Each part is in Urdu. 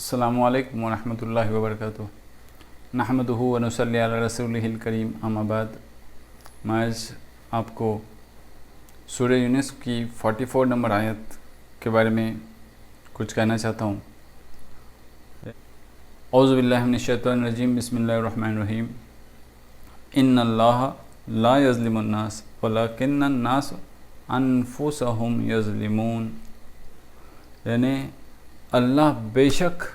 السلام علیکم ورحمۃ اللہ وبرکاتہ۔ نحمدہ و نصلی علی رسولہ الکریم، اما بعد۔ میں آج آپ کو سورہ یونس کی 44 نمبر آیت کے بارے میں کچھ کہنا چاہتا ہوں۔ اعوذ باللہ من الشیطان الرجیم، بسم اللہ الرحمن الرحیم۔ ان اللہ لا یظلم الناس ولکن الناس انفسہم یظلمون، یعنی اللہ بے شک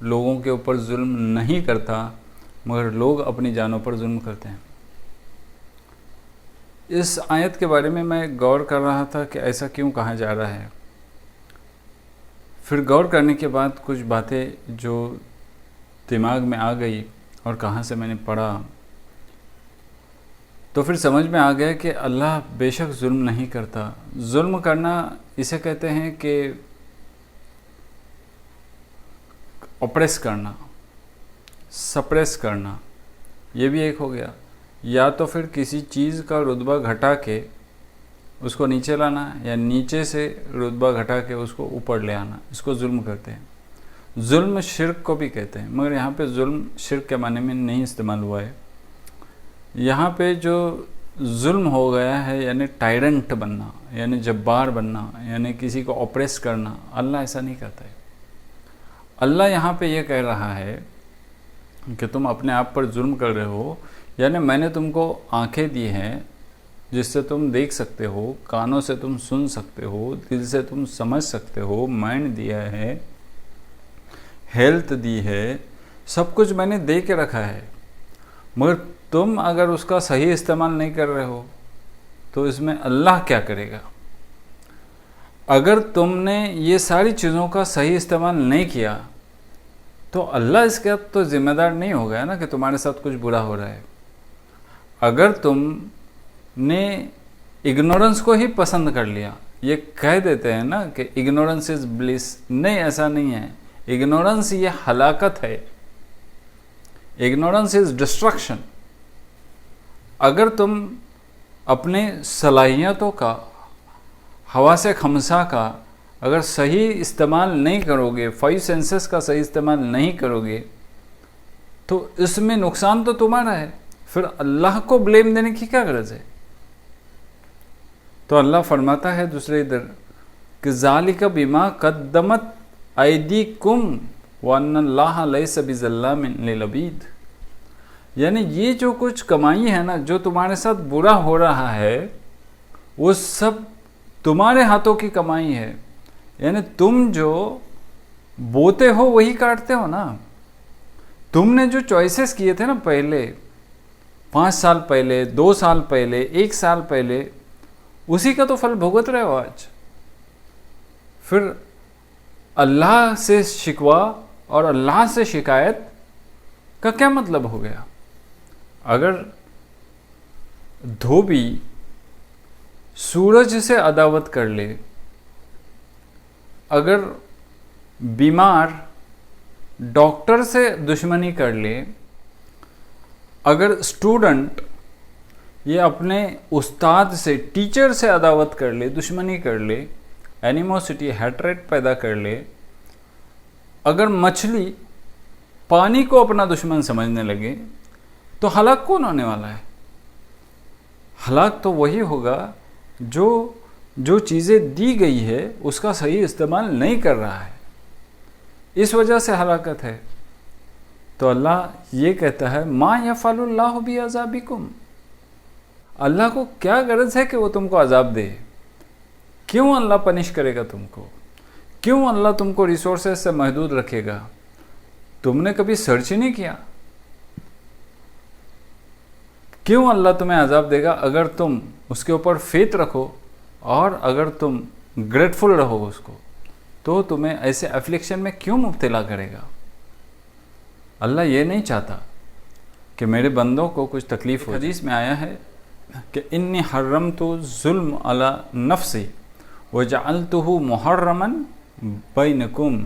لوگوں کے اوپر ظلم نہیں کرتا مگر لوگ اپنی جانوں پر ظلم کرتے ہیں۔ اس آیت کے بارے میں غور کر رہا تھا کہ ایسا کیوں کہا جا رہا ہے۔ پھر غور کرنے کے بعد کچھ باتیں جو دماغ میں آ گئی اور کہاں سے میں نے پڑھا، تو پھر سمجھ میں آ گیا کہ اللہ بے شک ظلم نہیں کرتا۔ ظلم کرنا اسے کہتے ہیں کہ اپریس کرنا، سپریس کرنا، یہ بھی ایک ہو گیا، یا تو پھر کسی چیز کا رتبہ گھٹا کے اس کو نیچے لانا، یا نیچے سے رتبہ گھٹا کے اس کو اوپر لے آنا، اس کو ظلم کرتے ہیں۔ ظلم شرک کو بھی کہتے ہیں، مگر یہاں پہ ظلم شرک کے معنی میں نہیں استعمال ہوا ہے۔ یہاں پہ جو ظلم ہو گیا ہے یعنی ٹائرنٹ بننا، یعنی جبار بننا، یعنی کسی کو اپریس کرنا، اللہ ایسا نہیں کرتا ہے۔ اللہ یہاں پہ یہ کہہ رہا ہے کہ تم اپنے آپ پر ظلم کر رہے ہو، یعنی میں نے تم کو آنکھیں دی ہیں جس سے تم دیکھ سکتے ہو، کانوں سے تم سن سکتے ہو، دل سے تم سمجھ سکتے ہو، مائنڈ دیا ہے، ہیلتھ دی ہے، سب کچھ میں نے دے کے رکھا ہے، مگر تم اگر اس کا صحیح استعمال نہیں کر رہے ہو تو اس میں اللہ کیا کرے گا؟ اگر تم نے یہ ساری چیزوں کا صحیح استعمال نہیں کیا تو اللہ اس کا تو ذمہ دار نہیں ہو گیا نا کہ تمہارے ساتھ کچھ برا ہو رہا ہے۔ اگر تم نے اگنورنس کو ہی پسند کر لیا، یہ کہہ دیتے ہیں نا کہ اگنورنس از بلیس، نہیں ایسا نہیں ہے۔ اگنورنس یہ ہلاکت ہے، اگنورنس از ڈسٹرکشن۔ اگر تم اپنے صلاحیتوں کا، حواس خمسہ کا اگر صحیح استعمال نہیں کرو گے، 5 سینسز کا صحیح استعمال نہیں کرو گے تو اس میں نقصان تو تمہارا ہے، پھر اللہ کو بلیم دینے کی کیا غرض ہے؟ تو اللہ فرماتا ہے دوسرے ادھر کہ ذالک بما قدمت ایدیکم وان اللہ لیس بظلام للعبید، یعنی یہ جو کچھ کمائی ہے نا، جو تمہارے ساتھ برا ہو رہا ہے، وہ سب تمہارے ہاتھوں کی کمائی ہے۔ یعنی تم جو بوتے ہو وہی کاٹتے ہو نا۔ تم نے جو چوائسز کیے تھے نا پہلے، 5 سال پہلے، 2 سال پہلے، 1 سال پہلے، اسی کا تو پھل بھگت رہے ہو آج۔ پھر اللہ سے شکوہ اور اللہ سے شکایت کا کیا مطلب ہو گیا؟ اگر دھوبی سورج سے عداوت کر لے، اگر بیمار ڈاکٹر سے دشمنی کر لے، اگر اسٹوڈنٹ یہ اپنے استاد سے، ٹیچر سے عداوت کر لے، دشمنی کر لے، اینیموسٹی، ہیٹریٹ پیدا کر لے، اگر مچھلی پانی کو اپنا دشمن سمجھنے لگے تو ہلاک کون ہونے والا ہے؟ ہلاک تو وہی ہوگا جو چیزیں دی گئی ہے اس کا صحیح استعمال نہیں کر رہا ہے، اس وجہ سے ہلاکت ہے۔ تو اللہ یہ کہتا ہے ما یفعل اللہ بعذابکم، اللہ کو کیا غرض ہے کہ وہ تم کو عذاب دے؟ کیوں اللہ پنش کرے گا تم کو؟ کیوں اللہ تم کو ریسورسز سے محدود رکھے گا؟ تم نے کبھی سرچ ہی نہیں کیا؟ کیوں اللہ تمہیں عذاب دے گا اگر تم اس کے اوپر فیتھ رکھو اور اگر تم گریٹفل رہو اس کو، تو تمہیں ایسے افلیکشن میں کیوں مبتلا کرے گا؟ اللہ یہ نہیں چاہتا کہ میرے بندوں کو کچھ تکلیف ہو۔ حدیث میں آیا ہے کہ انی حرمت ظلم علی نفسی وجعلتہ محرما بینکم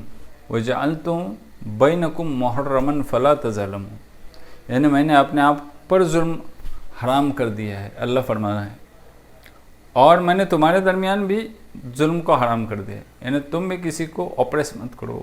وجعلتہ بینکم محرما فلا تظلموا، یعنی میں نے اپنے آپ پر ظلم حرام کر دیا ہے، اللہ فرما رہا ہے، اور میں نے تمہارے درمیان بھی ظلم کو حرام کر دیا، یعنی تم بھی کسی کو اپریس مت کرو،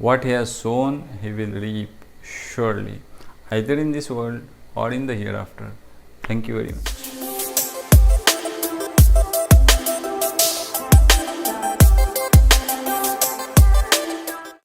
What he has sown he will reap surely, either in this world or in the hereafter. Thank you very much.